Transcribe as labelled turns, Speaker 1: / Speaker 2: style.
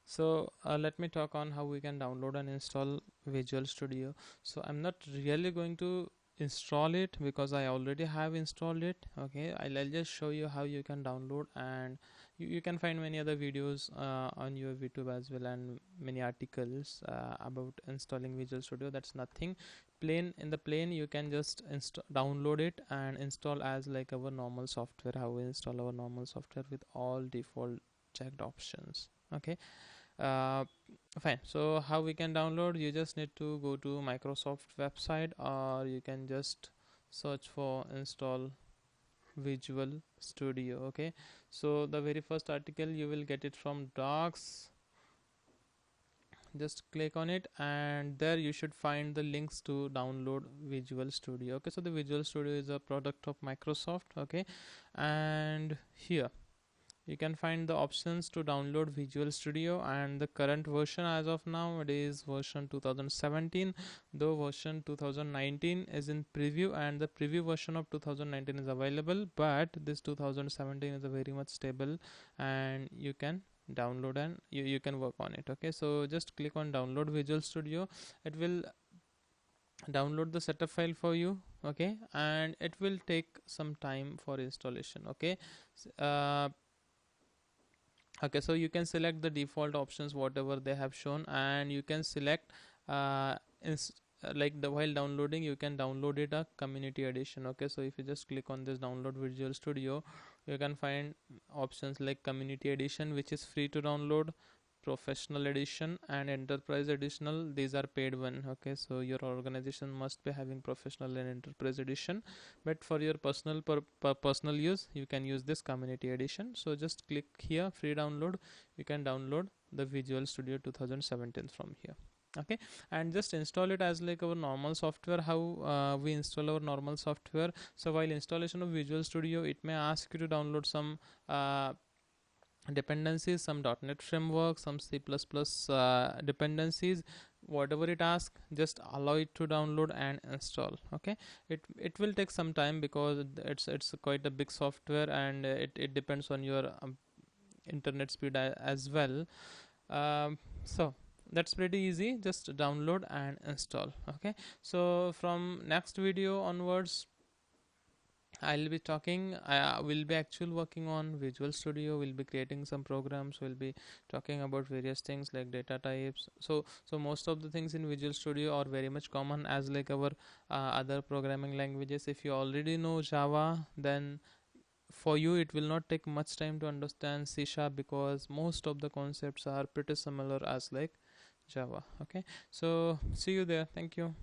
Speaker 1: So let me talk on how we can download and install Visual Studio. So I'm not really going to install it because I already have installed it. Okay, I'll just show you how you can download, and you can find many other videos on your YouTube as well, and many articles about installing Visual Studio. That's nothing. Plain in the plain you can just download it and install as like our normal software, how we install our normal software with all default checked options. Okay. uh, Fine. So how we can download? You just need to go to Microsoft website, or you can just search for install Visual Studio. Okay, so the very first article you will get it from docs. Just click on it, and there you should find the links to download Visual Studio. Okay, so the Visual Studio is a product of Microsoft. Okay, and here you can find the options to download Visual Studio, and the current version as of now, it is version 2017, though version 2019 is in preview, and the preview version of 2019 is available, but this 2017 is a very much stable, and you can download and you can work on it. Okay, so just click on download Visual Studio. It will download the setup file for you. Okay, and it will take some time for installation. Okay, uh, okay, so you can select the default options whatever they have shown, and you can select uh, like the while downloading you can download it a community edition. Okay, so if you just click on this download Visual Studio, you can find options like community edition, which is free to download, professional edition, and enterprise editional. These are paid one. Okay, so your organization must be having professional and enterprise edition, but for your personal use you can use this community edition. So just click here, free download. You can download the Visual Studio 2017 from here. Okay, and just install it as like our normal software, how we install our normal software. So while installation of Visual Studio, it may ask you to download some dependencies, some .NET framework, some C++ dependencies. Whatever it asks, just allow it to download and install. Okay, it will take some time because it's quite a big software, and it depends on your internet speed as well. So that's pretty easy, just download and install. Okay, so from next video onwards I'll be talking. I will be actually working on Visual Studio. We'll be creating some programs. We'll be talking about various things like data types. So most of the things in Visual Studio are very much common as like our other programming languages. If you already know Java, then for you it will not take much time to understand C#, because most of the concepts are pretty similar as like Java. Okay, so see you there. Thank you.